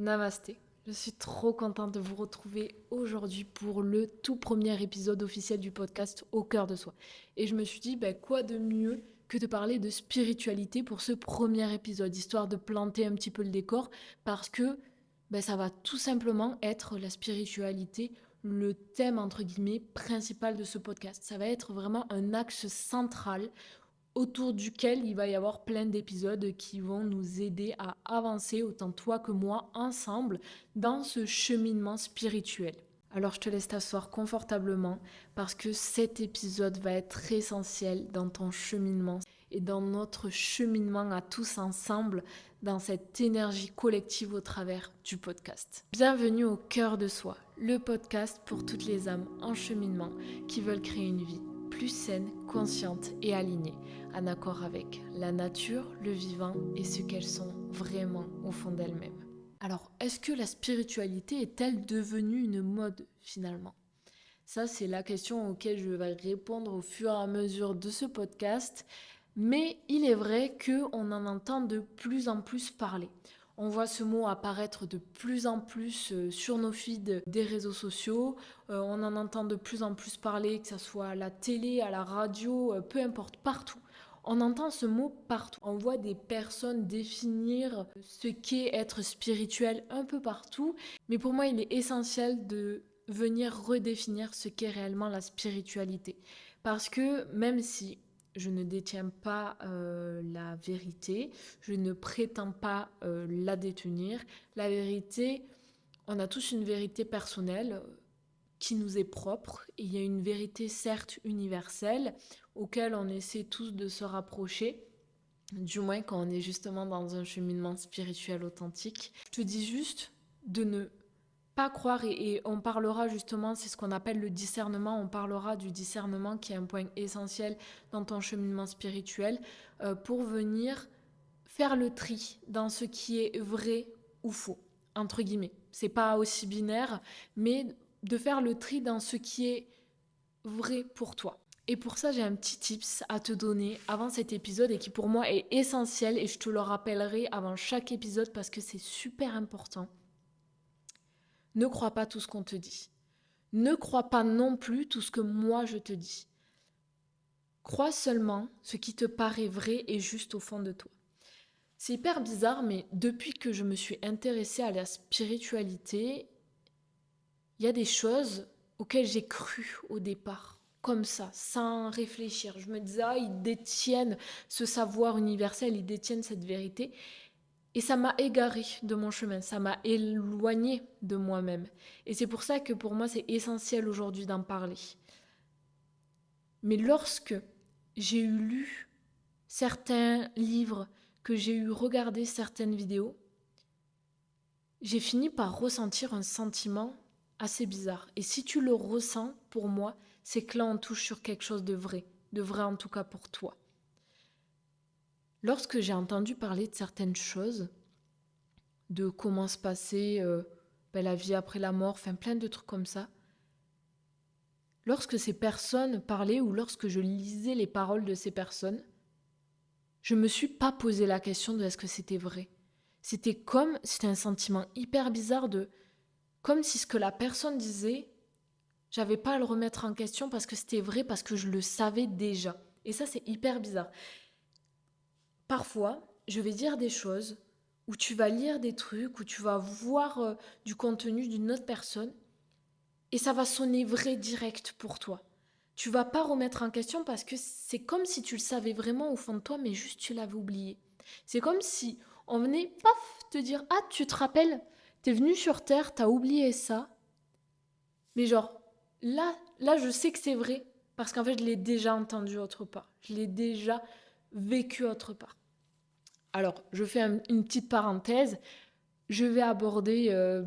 Namasté. Je suis trop contente de vous retrouver aujourd'hui pour le tout premier épisode officiel du podcast Au cœur de soi. Et je me suis dit, quoi de mieux que de parler de spiritualité pour ce premier épisode, histoire de planter un petit peu le décor, parce que ça va tout simplement être la spiritualité, le thème entre guillemets principal de ce podcast. Ça va être vraiment un axe central autour duquel il va y avoir plein d'épisodes qui vont nous aider à avancer, autant toi que moi, ensemble, dans ce cheminement spirituel. Alors je te laisse t'asseoir confortablement parce que cet épisode va être essentiel dans ton cheminement et dans notre cheminement à tous ensemble dans cette énergie collective au travers du podcast. Bienvenue au cœur de soi, le podcast pour toutes les âmes en cheminement qui veulent créer une vie plus saine, consciente et alignée, en accord avec la nature, le vivant et ce qu'elles sont vraiment au fond d'elles-mêmes. Alors, est-ce que la spiritualité est-elle devenue une mode finalement ? Ça, c'est la question auquel je vais répondre au fur et à mesure de ce podcast. Mais il est vrai qu'on en entend de plus en plus parler. On voit ce mot apparaître de plus en plus sur nos feeds des réseaux sociaux. On en entend de plus en plus parler, que ce soit à la télé, à la radio, peu importe, partout. On entend ce mot partout. On voit des personnes définir ce qu'est être spirituel un peu partout. Mais pour moi, il est essentiel de venir redéfinir ce qu'est réellement la spiritualité. Parce que même si je ne détiens pas la vérité, je ne prétends pas la détenir, la vérité, on a tous une vérité personnelle qui nous est propre. Et il y a une vérité certes universelle auquel on essaie tous de se rapprocher, du moins quand on est justement dans un cheminement spirituel authentique. Je te dis juste de ne pas croire, et on parlera justement, c'est ce qu'on appelle le discernement, on parlera du discernement qui est un point essentiel dans ton cheminement spirituel pour venir faire le tri dans ce qui est vrai ou faux, entre guillemets. C'est pas aussi binaire, mais de faire le tri dans ce qui est vrai pour toi. Et pour ça, j'ai un petit tips à te donner avant cet épisode et qui pour moi est essentiel et je te le rappellerai avant chaque épisode parce que c'est super important. Ne crois pas tout ce qu'on te dit. Ne crois pas non plus tout ce que moi je te dis. Crois seulement ce qui te paraît vrai et juste au fond de toi. C'est hyper bizarre, mais depuis que je me suis intéressée à la spiritualité, il y a des choses auxquelles j'ai cru au départ, comme ça, sans réfléchir. Je me disais, ils détiennent ce savoir universel, ils détiennent cette vérité. Et ça m'a égarée de mon chemin, ça m'a éloignée de moi-même. Et c'est pour ça que pour moi, c'est essentiel aujourd'hui d'en parler. Mais lorsque j'ai eu lu certains livres, que j'ai eu regardé certaines vidéos, j'ai fini par ressentir un sentiment assez bizarre. Et si tu le ressens, pour moi, c'est que là, on touche sur quelque chose de vrai en tout cas pour toi. Lorsque j'ai entendu parler de certaines choses, de comment se passait la vie après la mort, enfin plein de trucs comme ça. Lorsque ces personnes parlaient ou lorsque je lisais les paroles de ces personnes, je me suis pas posé la question de est-ce que c'était vrai. C'était un sentiment hyper bizarre comme si ce que la personne disait, j'avais pas à le remettre en question parce que c'était vrai, parce que je le savais déjà. Et ça, c'est hyper bizarre. Parfois, je vais dire des choses où tu vas lire des trucs, où tu vas voir du contenu d'une autre personne et ça va sonner vrai direct pour toi. Tu vas pas remettre en question parce que c'est comme si tu le savais vraiment au fond de toi, mais juste tu l'avais oublié. C'est comme si on venait, paf, te dire, ah, tu te rappelles, t'es venu sur Terre, t'as oublié ça. Mais genre, là, je sais que c'est vrai parce qu'en fait, je l'ai déjà entendu autre part. Je l'ai déjà vécu autre part. Alors, je fais une petite parenthèse. Je vais aborder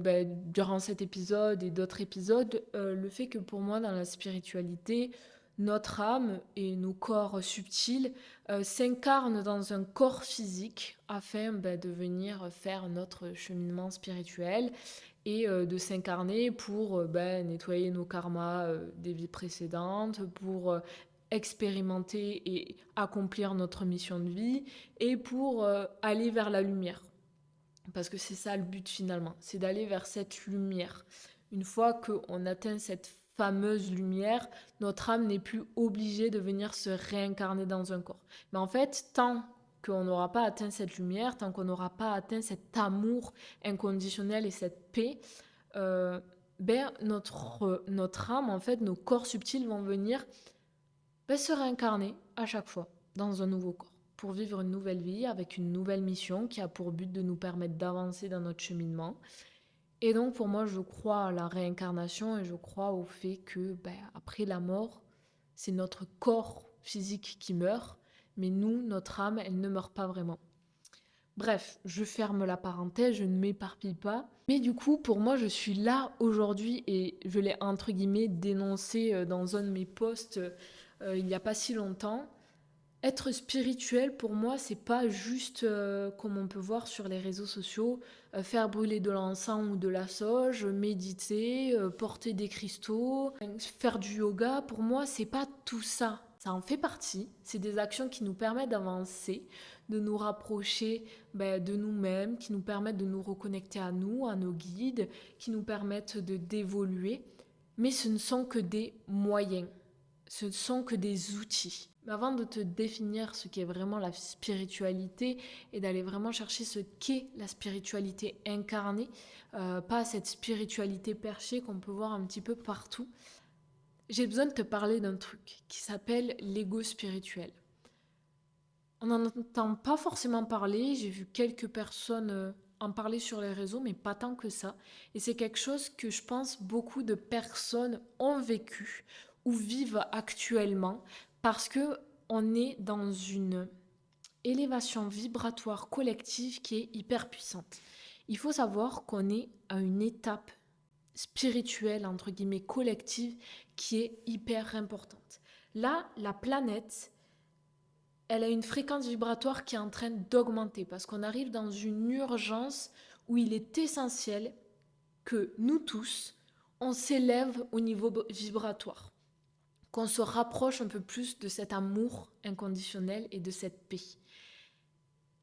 durant cet épisode et d'autres épisodes le fait que pour moi, dans la spiritualité, notre âme et nos corps subtils s'incarnent dans un corps physique afin de venir faire notre cheminement spirituel et de s'incarner pour nettoyer nos karmas des vies précédentes, pour expérimenter et accomplir notre mission de vie et pour aller vers la lumière. Parce que c'est ça le but finalement, c'est d'aller vers cette lumière. Une fois qu'on atteint cette fameuse lumière, notre âme n'est plus obligée de venir se réincarner dans un corps. Mais en fait, tant qu'on n'aura pas atteint cette lumière, tant qu'on n'aura pas atteint cet amour inconditionnel et cette paix, euh, notre âme, en fait, nos corps subtils vont venir se réincarner à chaque fois dans un nouveau corps pour vivre une nouvelle vie avec une nouvelle mission qui a pour but de nous permettre d'avancer dans notre cheminement. Et donc pour moi, je crois à la réincarnation et je crois au fait que après la mort, c'est notre corps physique qui meurt, mais nous, notre âme, elle ne meurt pas vraiment. Bref, je ferme la parenthèse, je ne m'éparpille pas. Mais du coup, pour moi, je suis là aujourd'hui et je l'ai entre guillemets dénoncé dans un de mes posts il n'y a pas si longtemps. Être spirituel, pour moi, c'est pas juste, comme on peut voir sur les réseaux sociaux, faire brûler de l'encens ou de la sauge, méditer, porter des cristaux, faire du yoga. Pour moi, c'est pas tout ça. Ça en fait partie. C'est des actions qui nous permettent d'avancer, de nous rapprocher de nous-mêmes, qui nous permettent de nous reconnecter à nous, à nos guides, qui nous permettent d'évoluer. Mais ce ne sont que des moyens. Ce ne sont que des outils. Mais avant de te définir ce qu'est vraiment la spiritualité et d'aller vraiment chercher ce qu'est la spiritualité incarnée, pas cette spiritualité perchée qu'on peut voir un petit peu partout, j'ai besoin de te parler d'un truc qui s'appelle l'ego spirituel. On n'en entend pas forcément parler, j'ai vu quelques personnes en parler sur les réseaux, mais pas tant que ça. Et c'est quelque chose que je pense beaucoup de personnes ont vécu ou vivent actuellement parce que on est dans une élévation vibratoire collective qui est hyper puissante. Il faut savoir qu'on est à une étape spirituelle, entre guillemets, collective, qui est hyper importante. Là, la planète, elle a une fréquence vibratoire qui est en train d'augmenter parce qu'on arrive dans une urgence où il est essentiel que nous tous, on s'élève au niveau vibratoire, qu'on se rapproche un peu plus de cet amour inconditionnel et de cette paix.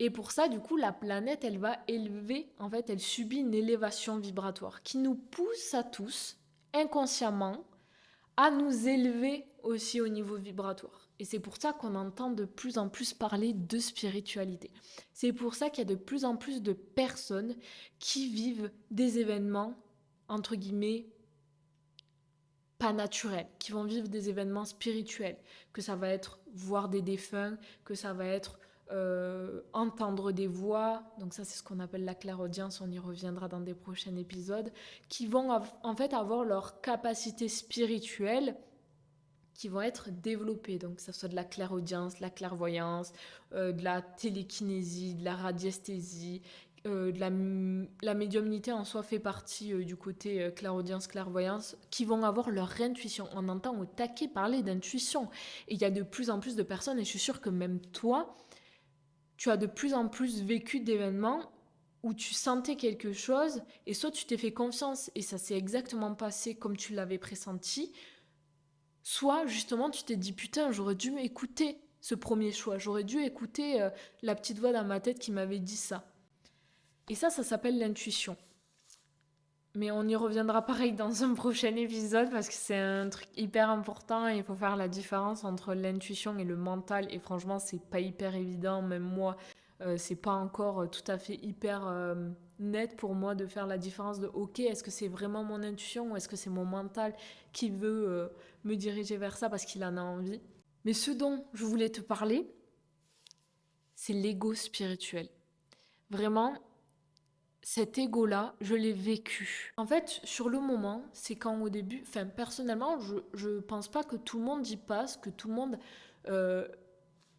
Et pour ça, du coup, la planète, elle va élever, en fait, elle subit une élévation vibratoire qui nous pousse à tous, inconsciemment, à nous élever aussi au niveau vibratoire. Et c'est pour ça qu'on entend de plus en plus parler de spiritualité. C'est pour ça qu'il y a de plus en plus de personnes qui vivent des événements, entre guillemets, pas naturels, qui vont vivre des événements spirituels, que ça va être voir des défunts, que ça va être entendre des voix, donc ça c'est ce qu'on appelle la clairaudience, on y reviendra dans des prochains épisodes, qui vont en fait avoir leur capacité spirituelle qui vont être développées, donc que ce soit de la clairaudience, de la clairvoyance, de la télékinésie, de la radiesthésie, la médiumnité en soi fait partie du côté clairaudience, clairvoyance, qui vont avoir leur intuition. On entend au taquet parler d'intuition, et il y a de plus en plus de personnes, et je suis sûre que même toi, tu as de plus en plus vécu d'événements où tu sentais quelque chose et soit tu t'es fait confiance et ça s'est exactement passé comme tu l'avais pressenti, soit justement tu t'es dit putain j'aurais dû écouter ce premier choix, j'aurais dû écouter la petite voix dans ma tête qui m'avait dit ça. Et ça s'appelle l'intuition. Mais on y reviendra pareil dans un prochain épisode parce que c'est un truc hyper important et il faut faire la différence entre l'intuition et le mental. Et franchement, c'est pas hyper évident. Même moi, c'est pas encore tout à fait hyper net pour moi de faire la différence de ok, est-ce que c'est vraiment mon intuition ou est-ce que c'est mon mental qui veut me diriger vers ça parce qu'il en a envie. Mais ce dont je voulais te parler, c'est l'ego spirituel. Vraiment, cet ego-là, je l'ai vécu. En fait, sur le moment, c'est quand au début, enfin personnellement, je pense pas que tout le monde y passe, que tout le monde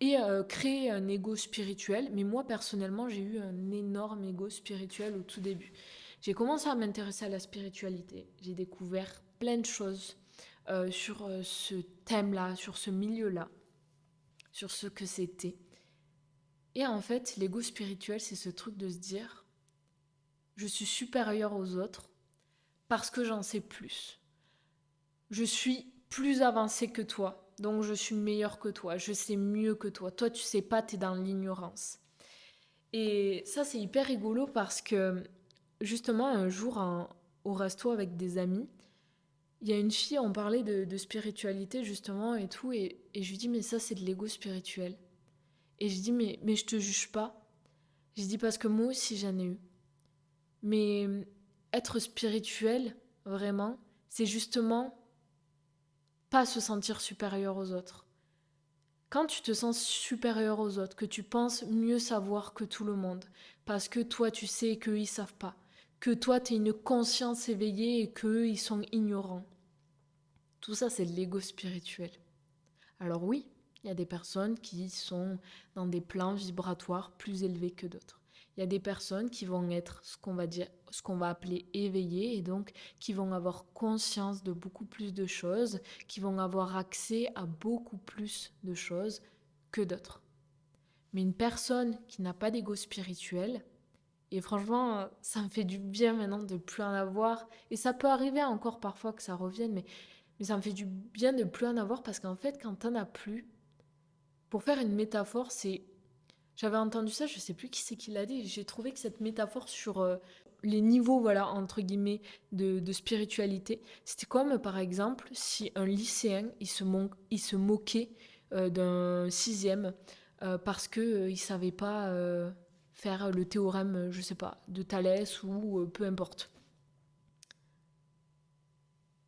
ait créé un ego spirituel, mais moi personnellement, j'ai eu un énorme ego spirituel au tout début. J'ai commencé à m'intéresser à la spiritualité, j'ai découvert plein de choses sur ce thème-là, sur ce milieu-là, sur ce que c'était. Et en fait, l'ego spirituel, c'est ce truc de se dire je suis supérieure aux autres parce que j'en sais plus. Je suis plus avancée que toi, donc je suis meilleure que toi, je sais mieux que toi. Toi, tu sais pas, t'es dans l'ignorance. Et ça, c'est hyper rigolo parce que justement, un jour, au resto avec des amis, il y a une fille, on parlait de spiritualité justement et tout, et je lui dis, mais ça, c'est de l'ego spirituel. Et je dis, mais je te juge pas. Je dis, parce que moi aussi, j'en ai eu. Mais être spirituel, vraiment, c'est justement pas se sentir supérieur aux autres. Quand tu te sens supérieur aux autres, que tu penses mieux savoir que tout le monde, parce que toi tu sais qu'eux ils savent pas, que toi tu as une conscience éveillée et qu'eux ils sont ignorants, tout ça c'est de l'ego spirituel. Alors oui, il y a des personnes qui sont dans des plans vibratoires plus élevés que d'autres. Il y a des personnes qui vont être ce qu'on va appeler éveillées et donc qui vont avoir conscience de beaucoup plus de choses, qui vont avoir accès à beaucoup plus de choses que d'autres. Mais une personne qui n'a pas d'ego spirituel, et franchement, ça me fait du bien maintenant de plus en avoir, et ça peut arriver encore parfois que ça revienne, mais ça me fait du bien de plus en avoir parce qu'en fait, quand t'en as plus, pour faire une métaphore, c'est. J'avais entendu ça, je sais plus qui c'est qui l'a dit. J'ai trouvé que cette métaphore sur les niveaux, voilà, entre guillemets, de spiritualité, c'était comme par exemple si un lycéen il se moquait d'un sixième parce que il savait pas faire le théorème, je sais pas, de Thalès ou peu importe.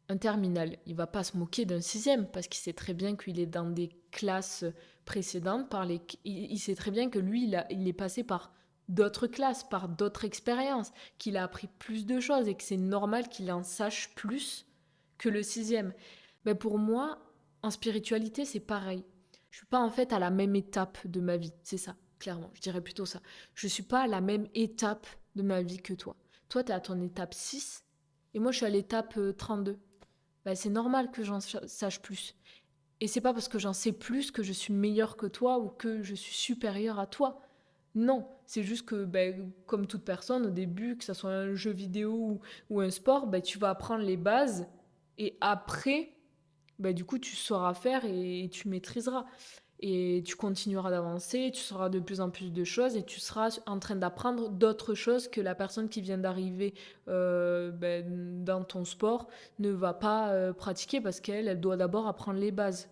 Un terminal, il va pas se moquer d'un sixième parce qu'il sait très bien qu'il est dans des classes précédentes. Il sait très bien que lui, il est passé par d'autres classes, par d'autres expériences, qu'il a appris plus de choses et que c'est normal qu'il en sache plus que le sixième. Ben pour moi, en spiritualité, c'est pareil. Je suis pas en fait à la même étape de ma vie, c'est ça, clairement. Je dirais plutôt ça. Je suis pas à la même étape de ma vie que toi. Toi, tu es à ton étape 6 et moi, je suis à l'étape 32. Bah, c'est normal que j'en sache plus. Et c'est pas parce que j'en sais plus que je suis meilleure que toi ou que je suis supérieure à toi. Non, c'est juste que, ben, comme toute personne, au début, que ce soit un jeu vidéo ou un sport, ben, tu vas apprendre les bases et après, ben, du coup, tu sauras faire et tu maîtriseras. Et tu continueras d'avancer, tu sauras de plus en plus de choses et tu seras en train d'apprendre d'autres choses que la personne qui vient d'arriver ben, dans ton sport ne va pas pratiquer parce elle doit d'abord apprendre les bases.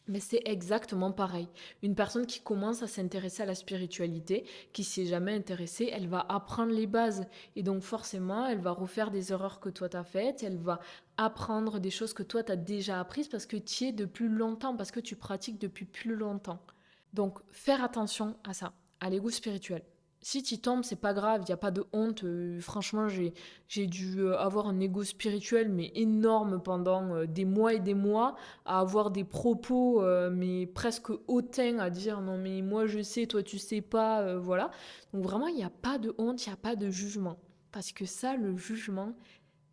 Mais c'est exactement pareil. Une personne qui commence à s'intéresser à la spiritualité, qui s'y est jamais intéressée, elle va apprendre les bases. Et donc forcément, elle va refaire des erreurs que toi t'as faites, elle va apprendre des choses que toi t'as déjà apprises parce que tu y es depuis longtemps, parce que tu pratiques depuis plus longtemps. Donc faire attention à ça, à l'ego spirituel. Si tu tombes, c'est pas grave, il n'y a pas de honte. Franchement, j'ai dû avoir un ego spirituel, mais énorme pendant des mois et des mois, à avoir des propos, mais presque hautains, à dire non, mais moi je sais, toi tu sais pas, voilà. Donc vraiment, il n'y a pas de honte, il n'y a pas de jugement. Parce que ça, le jugement,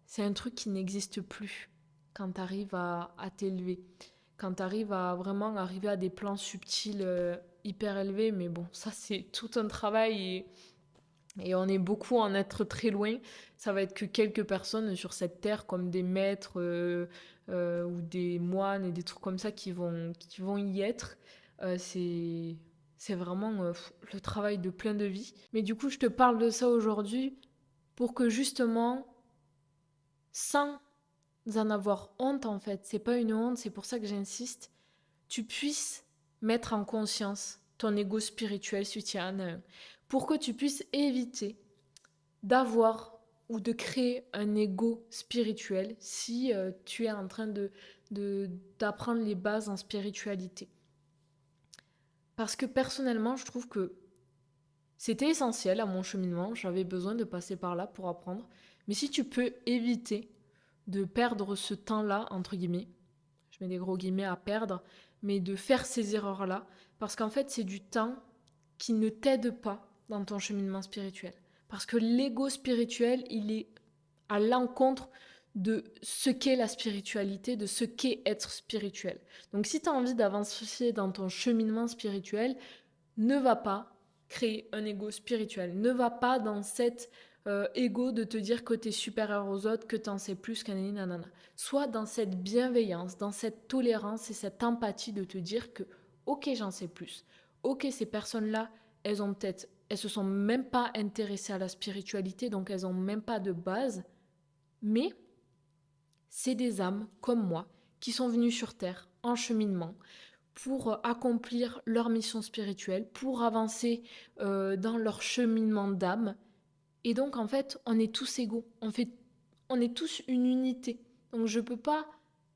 c'est un truc qui n'existe plus quand tu arrives à t'élever. Quand tu arrives à vraiment arriver à des plans subtils hyper élevés, mais bon, ça c'est tout un travail et on est beaucoup à en être très loin. Ça va être que quelques personnes sur cette terre, comme des maîtres ou des moines et des trucs comme ça qui vont y être. C'est vraiment le travail de plein de vies. Mais du coup, je te parle de ça aujourd'hui pour que justement, sans en avoir honte en fait, c'est pas une honte, c'est pour ça que j'insiste, tu puisses mettre en conscience ton ego spirituel si tu en as un, pour que tu puisses éviter d'avoir ou de créer un ego spirituel si tu es en train d'apprendre les bases en spiritualité. Parce que personnellement, je trouve que c'était essentiel à mon cheminement, j'avais besoin de passer par là pour apprendre. Mais si tu peux éviter de perdre ce temps-là, entre guillemets, je mets des gros guillemets à perdre, mais de faire ces erreurs-là, parce qu'en fait, c'est du temps qui ne t'aide pas dans ton cheminement spirituel. Parce que l'ego spirituel, il est à l'encontre de ce qu'est la spiritualité, de ce qu'est être spirituel. Donc si tu as envie d'avancer dans ton cheminement spirituel, ne va pas créer un ego spirituel. Ne va pas dans cet ego de te dire que tu es supérieur aux autres, que tu en sais plus qu'un nanana. Sois dans cette bienveillance, dans cette tolérance et cette empathie de te dire que ok, j'en sais plus. Ok, ces personnes-là, elles ont peut-être elles se sont même pas intéressées à la spiritualité, donc elles ont même pas de base. Mais c'est des âmes comme moi qui sont venues sur Terre en cheminement pour accomplir leur mission spirituelle, pour avancer dans leur cheminement d'âme. Et donc, en fait, on est tous égaux. On est tous une unité. Donc, je ne peux pas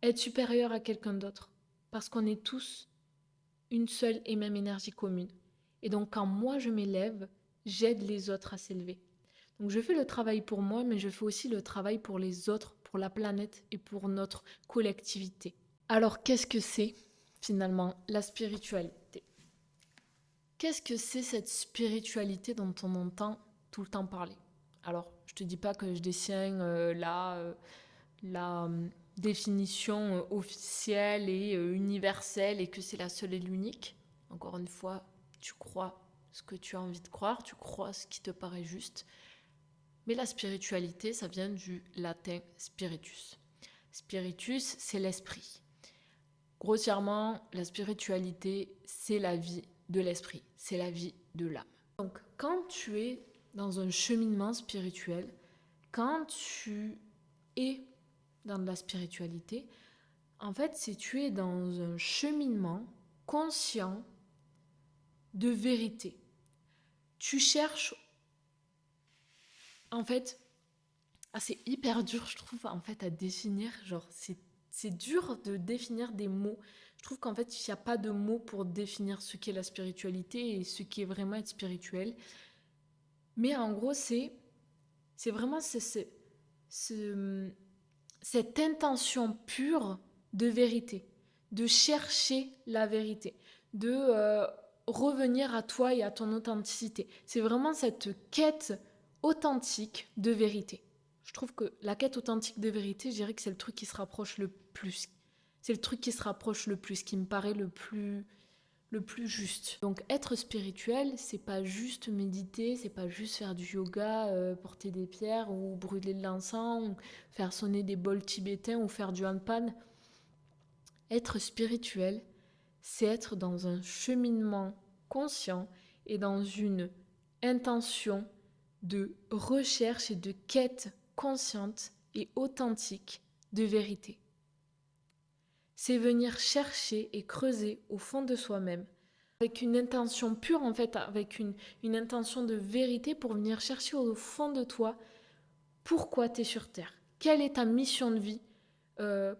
être supérieur à quelqu'un d'autre parce qu'on est tous une seule et même énergie commune. Et donc, quand moi, je m'élève, j'aide les autres à s'élever. Donc, je fais le travail pour moi, mais je fais aussi le travail pour les autres, pour la planète et pour notre collectivité. Alors, qu'est-ce que c'est finalement la spiritualité? Qu'est-ce que c'est cette spiritualité dont on entend tout le temps parler? Alors, je te dis pas que je détiens la définition officielle et universelle et que c'est la seule et l'unique. Encore une fois, tu crois ce que tu as envie de croire, tu crois ce qui te paraît juste. Mais la spiritualité, ça vient du latin spiritus. Spiritus, c'est l'esprit. Grossièrement, la spiritualité, c'est la vie de l'esprit, c'est la vie de l'âme. Donc, quand tu es dans un cheminement spirituel, quand tu es dans de la spiritualité, en fait, c'est tu es dans un cheminement conscient de vérité. Tu cherches, en fait, c'est hyper dur, je trouve, en fait, à définir. Genre, c'est dur de définir des mots. Je trouve qu'en fait, il n'y a pas de mots pour définir ce qu'est la spiritualité et ce qui est vraiment être spirituel. Mais en gros, c'est vraiment cette intention pure de vérité, de chercher la vérité, de revenir à toi et à ton authenticité. C'est vraiment cette quête authentique de vérité. Je trouve que la quête authentique de vérité, je dirais que c'est le truc qui se rapproche le plus. C'est le truc qui se rapproche le plus, qui me paraît le plus juste. Donc être spirituel, c'est pas juste méditer, c'est pas juste faire du yoga, porter des pierres ou brûler de l'encens, ou faire sonner des bols tibétains ou faire du handpan. Être spirituel, c'est être dans un cheminement conscient et dans une intention de recherche et de quête consciente et authentique de vérité. C'est venir chercher et creuser au fond de soi-même, avec une intention pure en fait, avec une intention de vérité pour venir chercher au fond de toi pourquoi tu es sur Terre. Quelle est ta mission de vie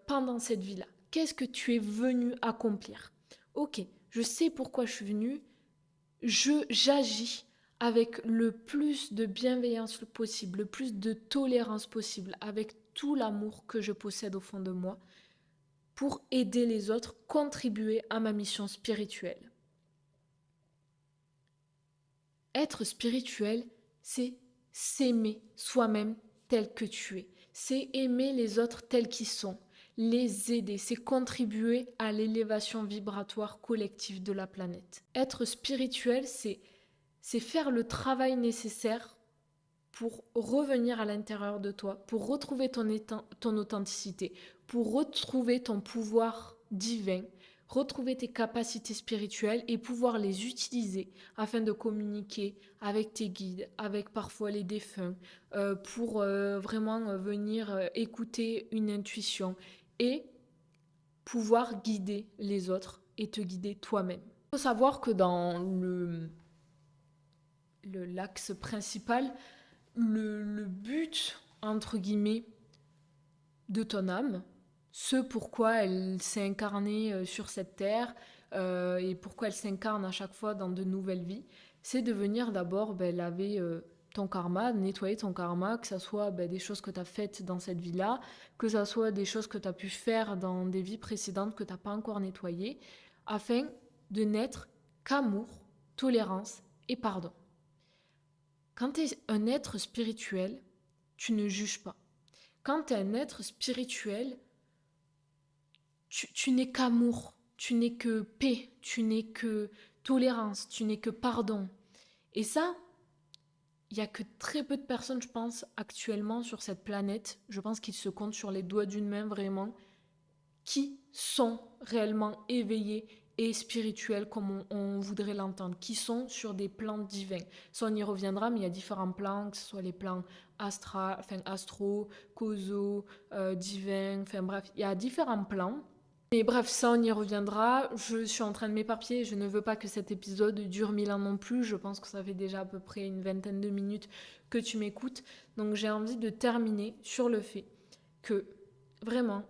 pendant cette vie-là? Qu'est-ce que tu es venu accomplir? Ok, je sais pourquoi je suis venu, j'agis avec le plus de bienveillance possible, le plus de tolérance possible, avec tout l'amour que je possède au fond de moi, pour aider les autres, contribuer à ma mission spirituelle. Être spirituel, c'est s'aimer soi-même tel que tu es. C'est aimer les autres tels qu'ils sont, les aider, c'est contribuer à l'élévation vibratoire collective de la planète. Être spirituel, c'est faire le travail nécessaire pour revenir à l'intérieur de toi, pour retrouver ton authenticité, pour retrouver ton pouvoir divin, retrouver tes capacités spirituelles et pouvoir les utiliser afin de communiquer avec tes guides, avec parfois les défunts, pour vraiment venir écouter une intuition et pouvoir guider les autres et te guider toi-même. Il faut savoir que dans l'axe principal, le but, entre guillemets, de ton âme, ce pourquoi elle s'est incarnée sur cette terre et pourquoi elle s'incarne à chaque fois dans de nouvelles vies, c'est de venir d'abord laver ton karma, nettoyer ton karma, que ce soit des choses que tu as faites dans cette vie-là, que ce soit des choses que tu as pu faire dans des vies précédentes que tu n'as pas encore nettoyées, afin de n'être qu'amour, tolérance et pardon. Quand tu es un être spirituel, tu ne juges pas. Quand tu es un être spirituel, tu n'es qu'amour, tu n'es que paix, tu n'es que tolérance, tu n'es que pardon. Et ça, il n'y a que très peu de personnes, je pense, actuellement sur cette planète, je pense qu'ils se comptent sur les doigts d'une main vraiment, qui sont réellement éveillés et spirituels comme on voudrait l'entendre, qui sont sur des plans divins. Ça, on y reviendra, mais il y a différents plans, que ce soit les plans astro, causaux, divins, enfin bref, il y a différents plans. Mais bref, ça, on y reviendra. Je suis en train de m'éparpiller. Je ne veux pas que cet épisode dure 1000 ans non plus. Je pense que ça fait déjà à peu près une vingtaine de minutes que tu m'écoutes. Donc, j'ai envie de terminer sur le fait que, vraiment,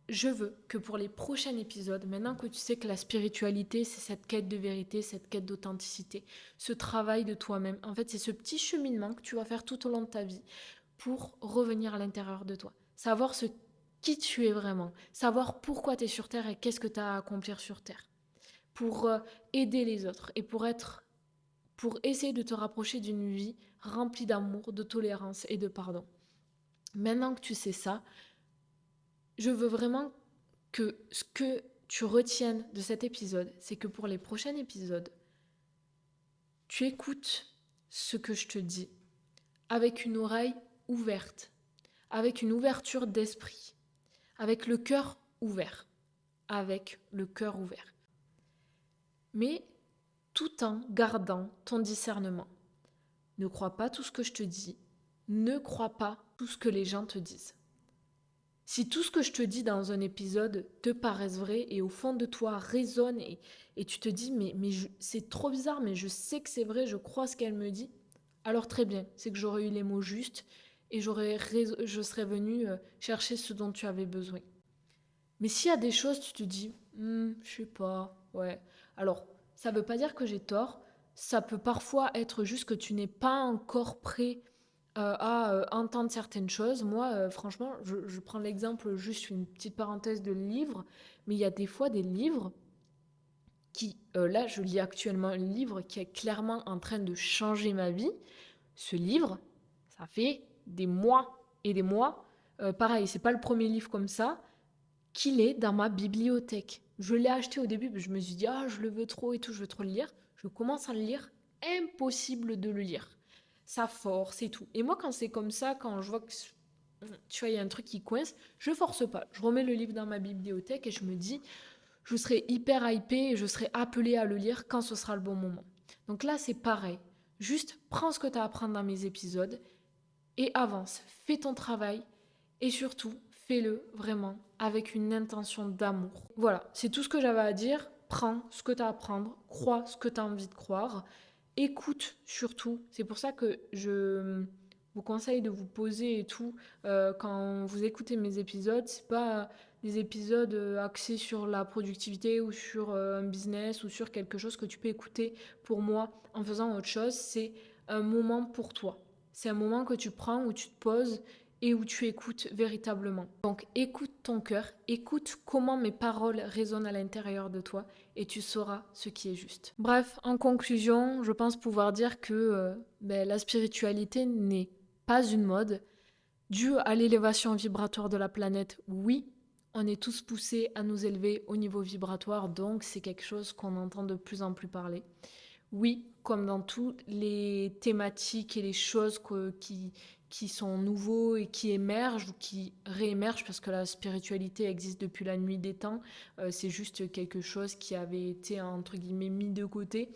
je veux que pour les prochains épisodes, maintenant que tu sais que la spiritualité, c'est cette quête de vérité, cette quête d'authenticité, ce travail de toi-même, en fait, c'est ce petit cheminement que tu vas faire tout au long de ta vie pour revenir à l'intérieur de toi. Savoir qui tu es vraiment, savoir pourquoi tu es sur Terre et qu'est-ce que tu as à accomplir sur Terre, pour aider les autres et pour essayer de te rapprocher d'une vie remplie d'amour, de tolérance et de pardon. Maintenant que tu sais ça, je veux vraiment que ce que tu retiennes de cet épisode, c'est que pour les prochains épisodes, tu écoutes ce que je te dis avec une oreille ouverte, avec une ouverture d'esprit, avec le cœur ouvert, avec le cœur ouvert. Mais tout en gardant ton discernement. Ne crois pas tout ce que je te dis, ne crois pas tout ce que les gens te disent. Si tout ce que je te dis dans un épisode te paraisse vrai et au fond de toi résonne et tu te dis c'est trop bizarre mais je sais que c'est vrai, je crois ce qu'elle me dit, alors très bien, c'est que j'aurais eu les mots justes et je serais venue chercher ce dont tu avais besoin. Mais s'il y a des choses, tu te dis, je sais pas, ouais. Alors, ça veut pas dire que j'ai tort. Ça peut parfois être juste que tu n'es pas encore prêt à entendre certaines choses. Moi, franchement, je prends l'exemple, juste une petite parenthèse de livres, mais il y a des fois des livres là, je lis actuellement un livre qui est clairement en train de changer ma vie. Ce livre, ça fait des mois et des mois. Pareil, c'est pas le premier livre comme ça qu'il est dans ma bibliothèque. Je l'ai acheté au début, je me suis dit, je le veux trop et tout, je veux trop le lire. Je commence à le lire, impossible de le lire. Ça force et tout. Et moi, quand c'est comme ça, quand je vois que, tu vois, il y a un truc qui coince, je force pas. Je remets le livre dans ma bibliothèque et je me dis, je serai hyper hypée et je serai appelée à le lire quand ce sera le bon moment. Donc là, c'est pareil. Juste prends ce que tu as à apprendre dans mes épisodes et avance. Fais ton travail et surtout, fais-le vraiment avec une intention d'amour. Voilà, c'est tout ce que j'avais à dire. Prends ce que tu as à prendre, crois ce que tu as envie de croire, écoute surtout. C'est pour ça que je vous conseille de vous poser et tout quand vous écoutez mes épisodes. C'est pas des épisodes axés sur la productivité ou sur un business ou sur quelque chose que tu peux écouter pour moi en faisant autre chose. C'est un moment pour toi. C'est un moment que tu prends où tu te poses et où tu écoutes véritablement. Donc écoute ton cœur, écoute comment mes paroles résonnent à l'intérieur de toi et tu sauras ce qui est juste. Bref, en conclusion, je pense pouvoir dire que la spiritualité n'est pas une mode. Due à l'élévation vibratoire de la planète, oui, on est tous poussés à nous élever au niveau vibratoire, donc c'est quelque chose qu'on entend de plus en plus parler. Oui, comme dans toutes les thématiques et les choses qui sont nouveaux et qui émergent ou qui réémergent, parce que la spiritualité existe depuis la nuit des temps, c'est juste quelque chose qui avait été, entre guillemets, mis de côté.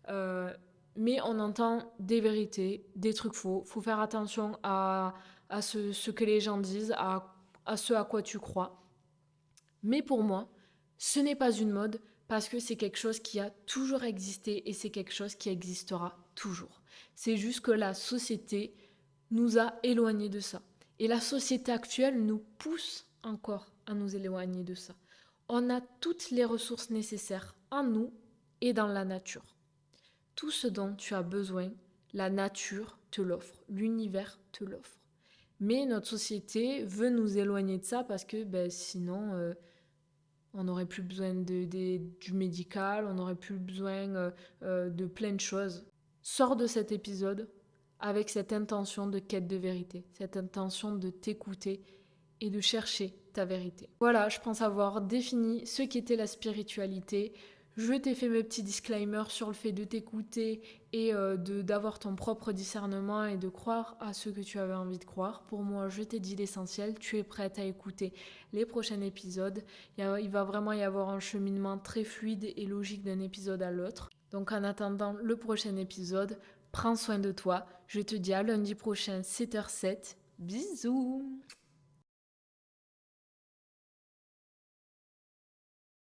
Mais on entend des vérités, des trucs faux. Il faut faire attention à ce que les gens disent, à ce à quoi tu crois. Mais pour moi, ce n'est pas une mode parce que c'est quelque chose qui a toujours existé et c'est quelque chose qui existera toujours. C'est juste que la société nous a éloignés de ça. Et la société actuelle nous pousse encore à nous éloigner de ça. On a toutes les ressources nécessaires en nous et dans la nature. Tout ce dont tu as besoin, la nature te l'offre, l'univers te l'offre. Mais notre société veut nous éloigner de ça parce que sinon on n'aurait plus besoin du médical, on n'aurait plus besoin de plein de choses. Sors de cet épisode avec cette intention de quête de vérité, cette intention de t'écouter et de chercher ta vérité. Voilà, je pense avoir défini ce qu'était la spiritualité. Je t'ai fait mes petits disclaimers sur le fait de t'écouter et d'avoir ton propre discernement et de croire à ce que tu avais envie de croire. Pour moi, je t'ai dit l'essentiel. Tu es prête à écouter les prochains épisodes. Il va vraiment y avoir un cheminement très fluide et logique d'un épisode à l'autre. Donc en attendant le prochain épisode, prends soin de toi. Je te dis à lundi prochain, 7h07. Bisous!